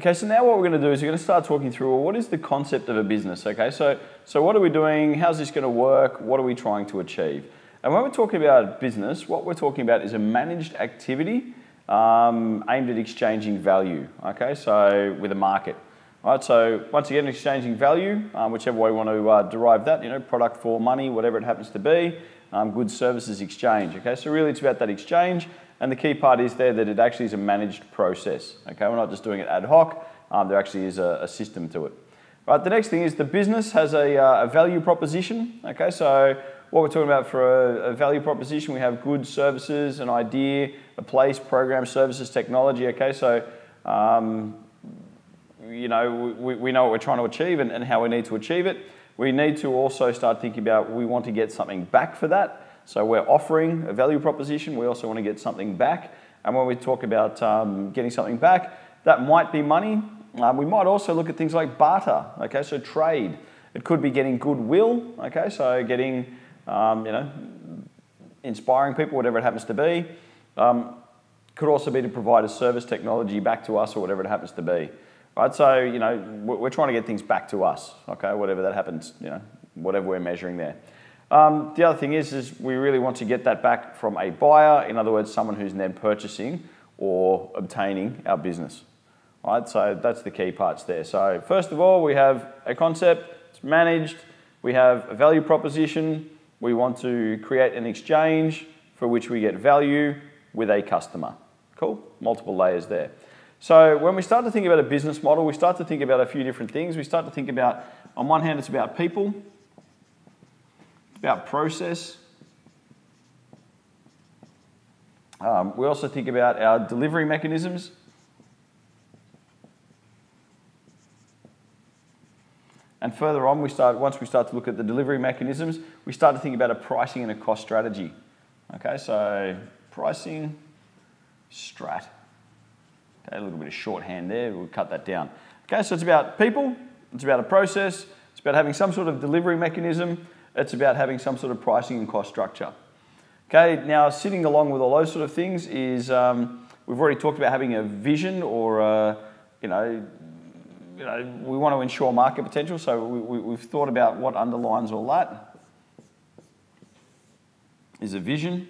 Okay, so now what we're going to do is we're going to start talking through, well, what is the concept of a business? Okay, so what are we doing? How's this going to work? What are we trying to achieve? And when we're talking about business, what we're talking about is a managed activity aimed at exchanging value. Okay, so with a market. All right, so once again, exchanging value, whichever way we want to derive that, you know, product for money, whatever it happens to be, goods, services, exchange. Okay, so really it's about that exchange. And the key part is there that it actually is a managed process. Okay, we're not just doing it ad hoc. There actually is a system to it. Right. The next thing is the business has a value proposition. Okay, so what we're talking about for a value proposition, we have goods, services, an idea, a place, program, services, technology. Okay, so you know we know what we're trying to achieve and how we need to achieve it. We need to also start thinking about we want to get something back for that. So we're offering a value proposition, we also want to get something back. And when we talk about getting something back, that might be money. We might also look at things like barter, okay, so trade. It could be getting goodwill, okay, so getting, you know, inspiring people, whatever it happens to be. Could also be to provide a service technology back to us or whatever it happens to be. Right, so, you know, we're trying to get things back to us, okay, whatever that happens, you know, whatever we're measuring there. The other thing is we really want to get that back from a buyer, in other words, someone who's then purchasing or obtaining our business. Right, so that's the key parts there. So first of all, we have a concept, it's managed, we have a value proposition, we want to create an exchange for which we get value with a customer. Cool, multiple layers there. So when we start to think about a business model, we start to think about a few different things. We start to think about, on one hand, it's about people, about process. We also think about our delivery mechanisms. And further on, once we start to look at the delivery mechanisms, we start to think about a pricing and a cost strategy. Okay, so pricing, strat. Okay, a little bit of shorthand there, we'll cut that down. Okay, so it's about people, it's about a process, it's about having some sort of delivery mechanism, it's about having some sort of pricing and cost structure. Okay, now sitting along with all those sort of things is, we've already talked about having a vision or, you know, we want to ensure market potential, so we've thought about what underlines all that. Is a vision,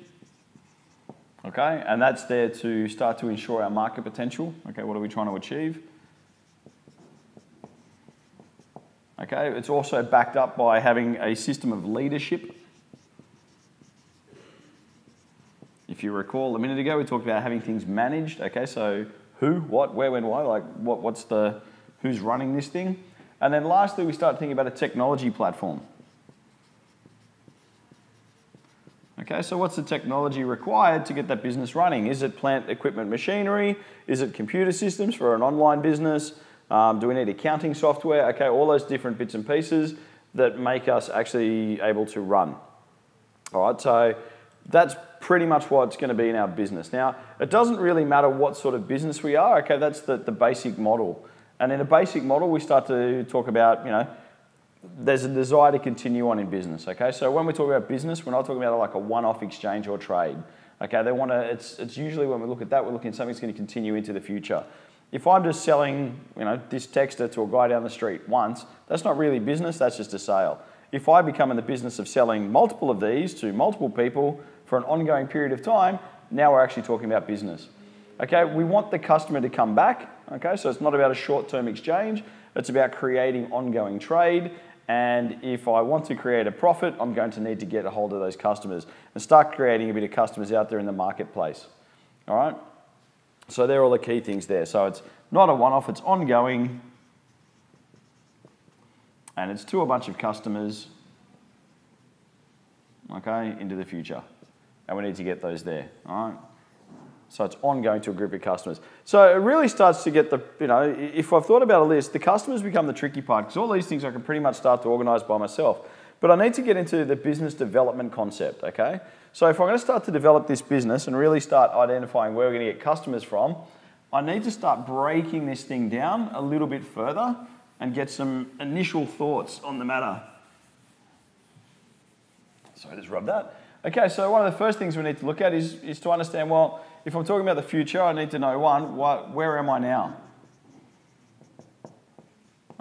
okay, and that's there to start to ensure our market potential. Okay, what are we trying to achieve? Okay, it's also backed up by having a system of leadership. If you recall a minute ago, we talked about having things managed. Okay, so who, what, where, when, why, like who's running this thing? And then lastly, we start thinking about a technology platform. Okay, so what's the technology required to get that business running? Is it plant, equipment, machinery? Is it computer systems for an online business? Do we need accounting software? Okay, all those different bits and pieces that make us actually able to run. All right, so that's pretty much what's going to be in our business. Now, it doesn't really matter what sort of business we are. Okay, that's the basic model. And in a basic model, we start to talk about, you know, there's a desire to continue on in business. Okay, so when we talk about business, we're not talking about like a one-off exchange or trade. Okay, they want to. It's usually when we look at that, we're looking at something that's going to continue into the future. If I'm just selling, you know, this texter to a guy down the street once, that's not really business, that's just a sale. If I become in the business of selling multiple of these to multiple people for an ongoing period of time, now we're actually talking about business. Okay, we want the customer to come back, okay, so it's not about a short-term exchange, it's about creating ongoing trade, and if I want to create a profit, I'm going to need to get a hold of those customers and start creating a bit of customers out there in the marketplace, all right? So they're all the key things there. So it's not a one-off, it's ongoing, and it's to a bunch of customers, okay, into the future. And we need to get those there, all right? So it's ongoing to a group of customers. So it really starts to get the, you know, if I've thought about a list, the customers become the tricky part, because all these things I can pretty much start to organise by myself. But I need to get into the business development concept, okay? So if I'm going to start to develop this business and really start identifying where we're going to get customers from, I need to start breaking this thing down a little bit further and get some initial thoughts on the matter. So I just rub that. Okay, so one of the first things we need to look at is to understand, well, if I'm talking about the future, I need to know, one, where am I now?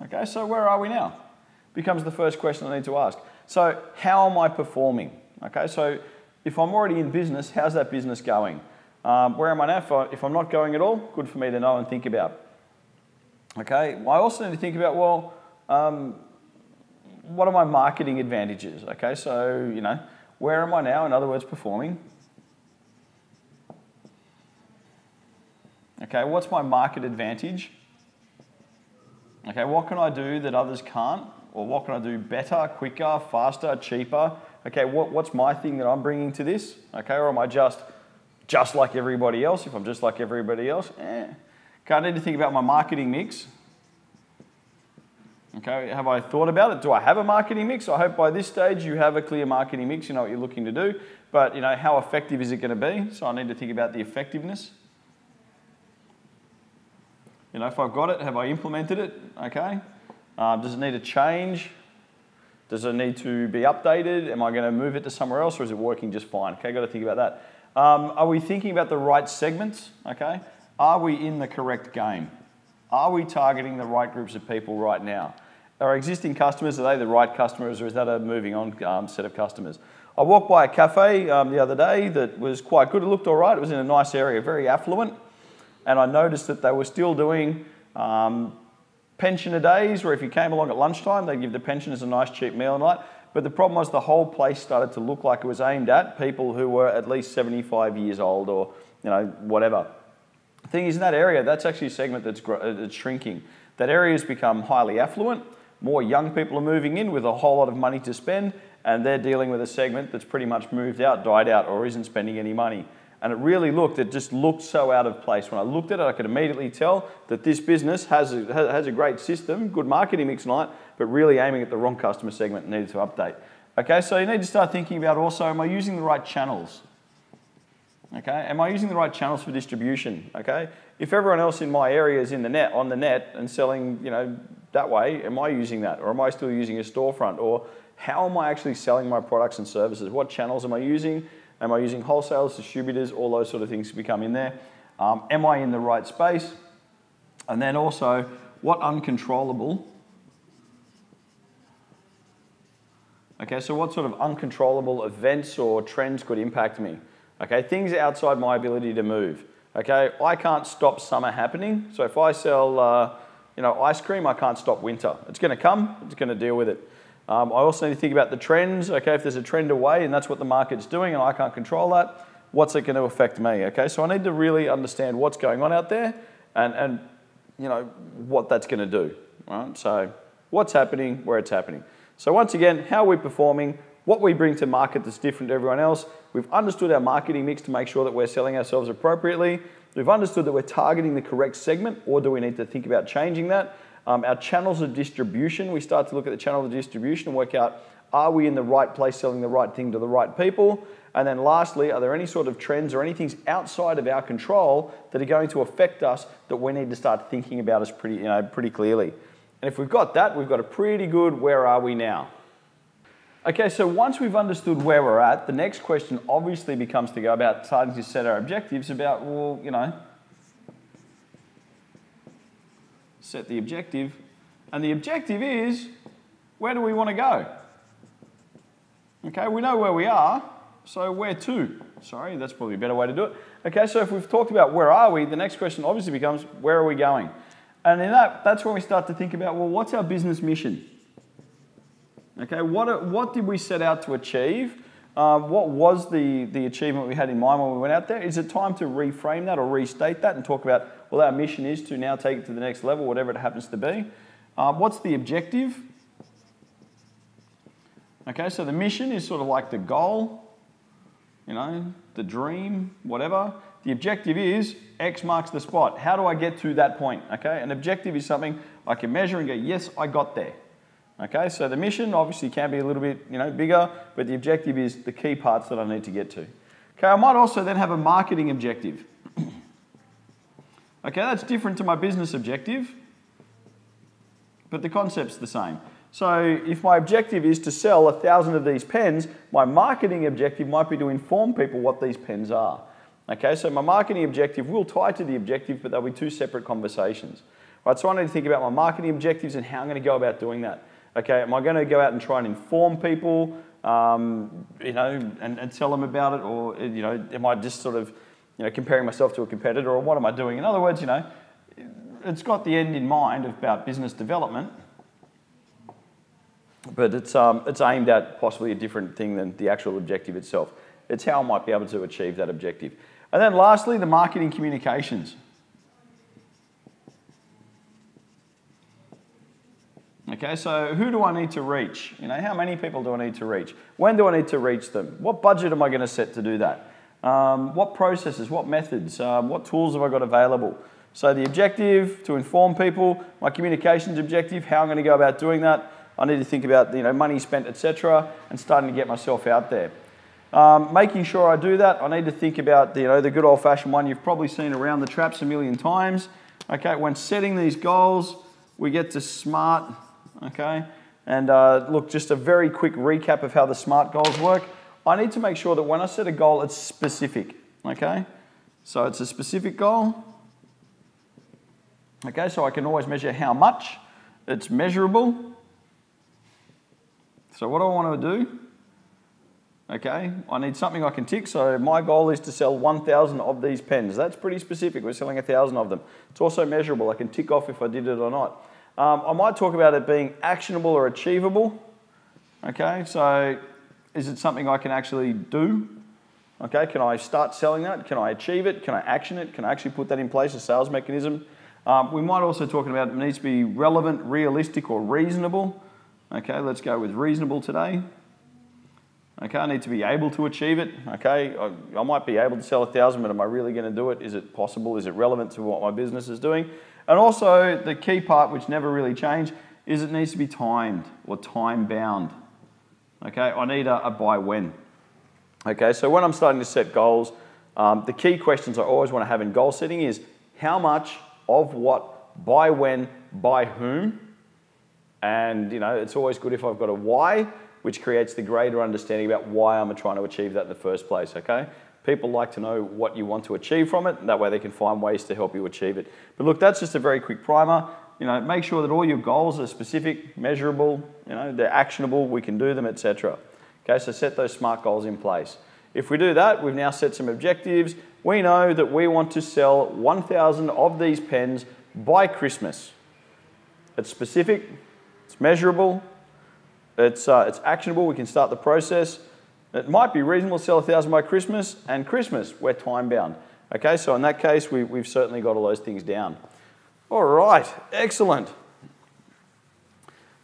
Okay, so where are we now? Becomes the first question I need to ask. So how am I performing? Okay, so if I'm already in business, how's that business going? Where am I now? If I'm not going at all, good for me to know and think about. Okay, I also need to think about, well, what are my marketing advantages? Okay, so, you know, where am I now, in other words, performing? Okay, what's my market advantage? Okay, what can I do that others can't? Or what can I do better, quicker, faster, cheaper? Okay, what's my thing that I'm bringing to this? Okay, or am I just like everybody else? If I'm just like everybody else, Okay, I need to think about my marketing mix. Okay, have I thought about it? Do I have a marketing mix? I hope by this stage you have a clear marketing mix, you know what you're looking to do, but you know, how effective is it going to be? So I need to think about the effectiveness. You know, if I've got it, have I implemented it? Okay. Does it need to change? Does it need to be updated? Am I going to move it to somewhere else, or is it working just fine? Okay, got to think about that. Are we thinking about the right segments? Okay. Are we in the correct game? Are we targeting the right groups of people right now? Our existing customers, are they the right customers, or is that a moving on set of customers? I walked by a cafe the other day that was quite good. It looked all right. It was in a nice area, very affluent. And I noticed that they were still doing pensioner days, where if you came along at lunchtime, they'd give the pensioners a nice cheap meal and night. But the problem was the whole place started to look like it was aimed at people who were at least 75 years old, or you know, whatever. The thing is, in that area, that's actually a segment that's shrinking. That area has become highly affluent. More young people are moving in with a whole lot of money to spend, and they're dealing with a segment that's pretty much moved out, died out, or isn't spending any money. And it just looked so out of place. When I looked at it, I could immediately tell that this business has a great system, good marketing mix and all that, but really aiming at the wrong customer segment and needed to update. Okay, so you need to start thinking about also, am I using the right channels? Okay, am I using the right channels for distribution? Okay, if everyone else in my area is on the net and selling, you know, that way, am I using that, or am I still using a storefront? Or how am I actually selling my products and services? What channels am I using? Am I using wholesalers, distributors, all those sort of things to come in there? Am I in the right space? And then also, what uncontrollable? Okay, so what sort of uncontrollable events or trends could impact me? Okay, things outside my ability to move. Okay, I can't stop summer happening. So if I sell, you know, ice cream, I can't stop winter. It's going to come. It's going to deal with it. I also need to think about the trends. Okay, if there's a trend away and that's what the market's doing and I can't control that, what's it going to affect me? Okay, so I need to really understand what's going on out there and you know, what that's going to do. Right? So what's happening, where it's happening. So once again, how are we performing? What we bring to market that's different to everyone else. We've understood our marketing mix to make sure that we're selling ourselves appropriately. We've understood that we're targeting the correct segment, or do we need to think about changing that? Our channels of distribution, we start to look at the channel of distribution and work out, are we in the right place selling the right thing to the right people? And then lastly, are there any sort of trends or anything outside of our control that are going to affect us that we need to start thinking about us pretty clearly? And if we've got that, we've got a pretty good where are we now? Okay, so once we've understood where we're at, the next question obviously becomes to go about starting to set our objectives about, well, you know, set the objective. And the objective is, where do we want to go? Okay, we know where we are, so where to? Sorry, that's probably a better way to do it. Okay, so if we've talked about where are we, the next question obviously becomes, where are we going? And in that's when we start to think about, well, what's our business mission? Okay, what did we set out to achieve? What was the achievement we had in mind when we went out there? Is it time to reframe that or restate that and talk about, well, our mission is to now take it to the next level, whatever it happens to be? What's the objective? Okay, so the mission is sort of like the goal, you know, the dream, whatever. The objective is X marks the spot. How do I get to that point? Okay, an objective is something I can measure and go, yes, I got there. Okay, so the mission obviously can be a little bit, you know, bigger, but the objective is the key parts that I need to get to. Okay, I might also then have a marketing objective. Okay, that's different to my business objective, but the concept's the same. So if my objective is to sell 1,000 of these pens, my marketing objective might be to inform people what these pens are. Okay, so my marketing objective will tie to the objective, but they'll be two separate conversations. Right, so I need to think about my marketing objectives and how I'm going to go about doing that. Okay, am I going to go out and try and inform people, you know, and tell them about it, or you know, am I just sort of, you know, comparing myself to a competitor, or what am I doing? In other words, you know, it's got the end in mind about business development, but it's aimed at possibly a different thing than the actual objective itself. It's how I might be able to achieve that objective. And then lastly, the marketing communications. Okay, so who do I need to reach? You know, how many people do I need to reach? When do I need to reach them? What budget am I going to set to do that? What processes, what methods, what tools have I got available? So the objective, to inform people, my communications objective, how I'm going to go about doing that. I need to think about, you know, money spent, etc., and starting to get myself out there. Making sure I do that, I need to think about, you know, the good old-fashioned one you've probably seen around the traps a million times. Okay, when setting these goals, we get to SMART. Okay, and look, just a very quick recap of how the SMART goals work. I need to make sure that when I set a goal, it's specific. Okay, so it's a specific goal. Okay, so I can always measure how much. It's measurable. So what do I want to do? Okay, I need something I can tick. So my goal is to sell 1,000 of these pens. That's pretty specific. We're selling 1,000 of them. It's also measurable. I can tick off if I did it or not. I might talk about it being actionable or achievable. Okay, so is it something I can actually do? Okay, can I start selling that? Can I achieve it? Can I action it? Can I actually put that in place, a sales mechanism? We might also talk about it needs to be relevant, realistic, or reasonable. Okay, let's go with reasonable today. Okay, I need to be able to achieve it. Okay, I might be able to sell 1,000, but am I really going to do it? Is it possible? Is it relevant to what my business is doing? And also, the key part, which never really changed, is it needs to be timed or time-bound. Okay, I need a by when. Okay, so when I'm starting to set goals, the key questions I always want to have in goal setting is how much of what, by when, by whom. And, you know, it's always good if I've got a why, which creates the greater understanding about why I'm trying to achieve that in the first place, okay? People like to know what you want to achieve from it, and that way they can find ways to help you achieve it. But look, that's just a very quick primer. You know, make sure that all your goals are specific, measurable, you know, they're actionable, we can do them, etc. Okay, so set those SMART goals in place. If we do that, we've now set some objectives. We know that we want to sell 1,000 of these pens by Christmas. It's specific, it's measurable, it's actionable, we can start the process. It might be reasonable to sell 1,000 by Christmas, and Christmas, we're time-bound. Okay, so in that case, we've certainly got all those things down. All right, excellent.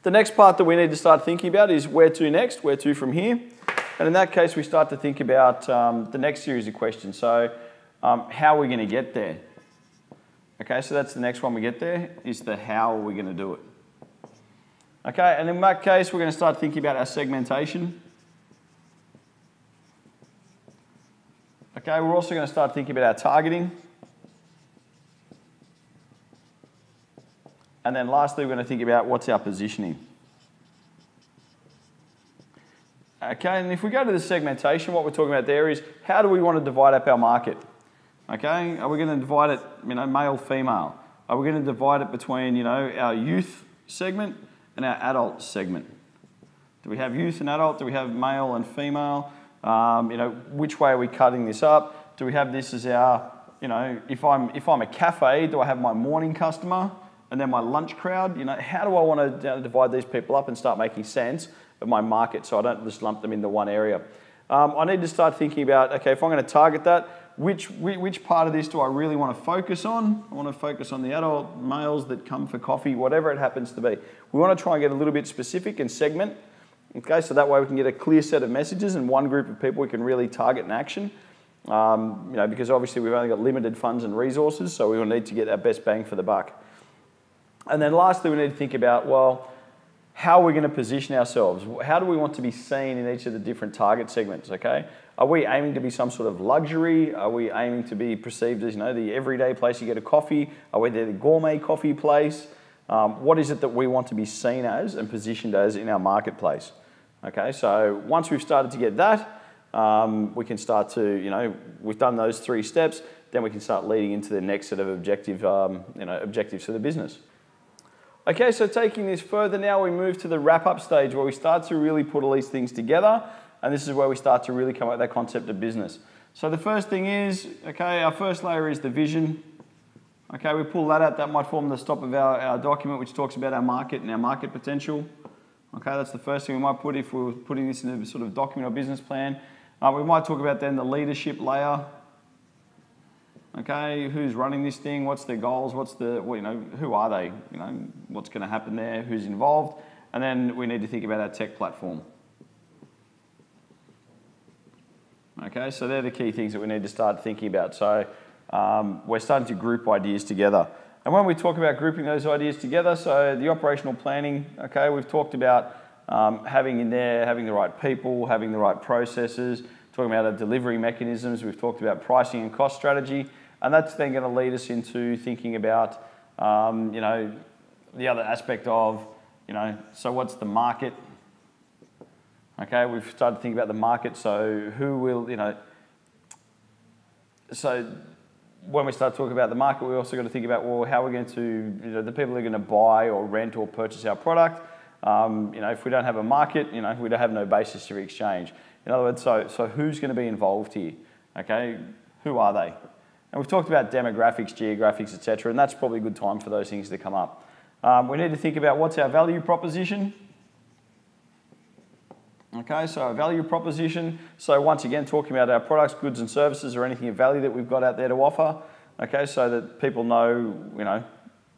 The next part that we need to start thinking about is where to next, where to from here. And in that case, we start to think about the next series of questions. So how are we going to get there? Okay, so that's the next one we get there, is the how are we going to do it. Okay, and in that case, we're going to start thinking about our segmentation. Okay, we're also going to start thinking about our targeting. And then lastly, we're going to think about what's our positioning. Okay, and if we go to the segmentation, what we're talking about there is how do we want to divide up our market? Okay, are we going to divide it, you know, male, female? Are we going to divide it between, you know, our youth segment and our adult segment? Do we have youth and adult? Do we have male and female? You know, which way are we cutting this up? Do we have this as our, you know, if I'm a cafe, do I have my morning customer and then my lunch crowd? You know, how do I want to divide these people up and start making sense of my market so I don't just lump them into one area? I need to start thinking about, okay, if I'm going to target that, which part of this do I really want to focus on? I want to focus on the adult males that come for coffee, whatever it happens to be. We want to try and get a little bit specific and segment. Okay, so that way we can get a clear set of messages and one group of people we can really target and action. You know, because obviously we've only got limited funds and resources, so we will need to get our best bang for the buck. And then lastly, we need to think about, well, how are we going to position ourselves? How do we want to be seen in each of the different target segments, okay? Are we aiming to be some sort of luxury? Are we aiming to be perceived as, you know, the everyday place you get a coffee? Are we the gourmet coffee place? What is it that we want to be seen as and positioned as in our marketplace? Okay, so once we've started to get that, we can start to, you know, we've done those 3 steps. then we can start leading into the next set of objectives for the business. Okay, so taking this further now, we move to the wrap-up stage where we start to really put all these things together, and this is where we start to really come up with that concept of business. So the first thing is, okay, our first layer is the vision. Okay, we pull that out, that might form the top of our document, which talks about our market and our market potential. Okay, that's the first thing we might put if we were putting this in a sort of document or business plan. We might talk about then the leadership layer. Okay, who's running this thing? What's their goals? Who are they? What's going to happen there? Who's involved? And then we need to think about our tech platform. Okay, so they're the key things that we need to start thinking about. So we're starting to group ideas together. And when we talk about grouping those ideas together, so the operational planning, okay, we've talked about having the right people, having the right processes, talking about our delivery mechanisms, we've talked about pricing and cost strategy, and that's then going to lead us into thinking about, the other aspect of, so what's the market? Okay, we've started to think about the market, so who will, so when we start talking about the market, we also got to think about, well, how we're going to, the people who are going to buy or rent or purchase our product. If we don't have a market, we don't have no basis to exchange. In other words, so who's going to be involved here? Okay, who are they? And we've talked about demographics, geographics, etc., and that's probably a good time for those things to come up. We need to think about what's our value proposition. Okay, so our value proposition. So once again, talking about our products, goods and services or anything of value that we've got out there to offer. Okay, so that people know,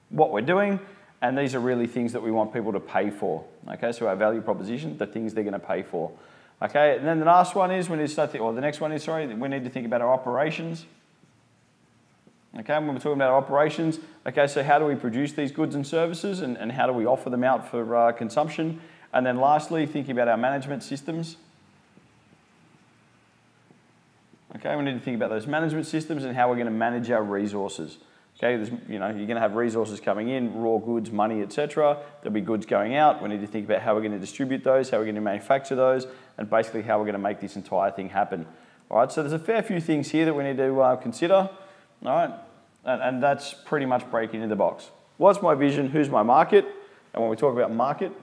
what we're doing, and these are really things that we want people to pay for. Okay, so our value proposition, the things they're going to pay for. Okay, and then the last one is we need to start, we need to think about our operations. Okay, when we're talking about operations, okay, so how do we produce these goods and services and how do we offer them out for consumption? And then lastly, thinking about our management systems. Okay, we need to think about those management systems and how we're going to manage our resources. Okay, you're going to have resources coming in, raw goods, money, etc. There'll be goods going out. We need to think about how we're going to distribute those, how we're going to manufacture those, and basically how we're going to make this entire thing happen. All right, so there's a fair few things here that we need to consider. All right, and that's pretty much breaking into the box. What's my vision? Who's my market? And when we talk about market,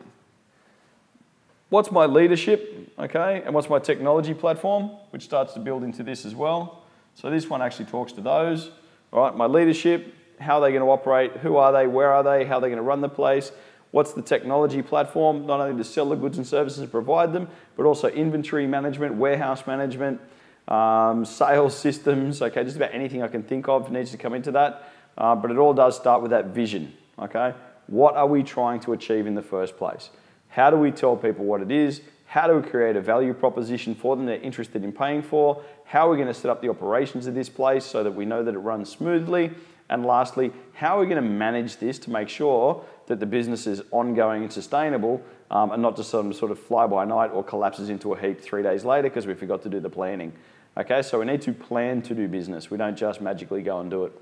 what's my leadership? Okay, and what's my technology platform, which starts to build into this as well. So this one actually talks to those. All right, my leadership, how are they going to operate? Who are they? Where are they? How are they going to run the place? What's the technology platform? Not only to sell the goods and services and provide them, but also inventory management, warehouse management, sales systems. Okay, just about anything I can think of needs to come into that. But it all does start with that vision. Okay, what are we trying to achieve in the first place? How do we tell people what it is? How do we create a value proposition for them they're interested in paying for? How are we going to set up the operations of this place so that we know that it runs smoothly? And lastly, how are we going to manage this to make sure that the business is ongoing and sustainable and not just some sort of fly-by-night or collapses into a heap 3 days later because we forgot to do the planning. Okay, so we need to plan to do business. We don't just magically go and do it.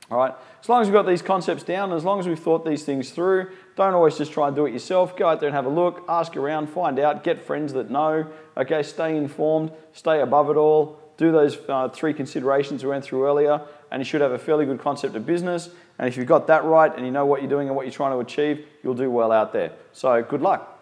All right, as long as we've got these concepts down, as long as we've thought these things through, don't always just try and do it yourself. Go out there and have a look, ask around, find out, get friends that know. Okay, stay informed, stay above it all, do those 3 considerations we went through earlier, and you should have a fairly good concept of business. And if you've got that right and you know what you're doing and what you're trying to achieve, you'll do well out there. So good luck.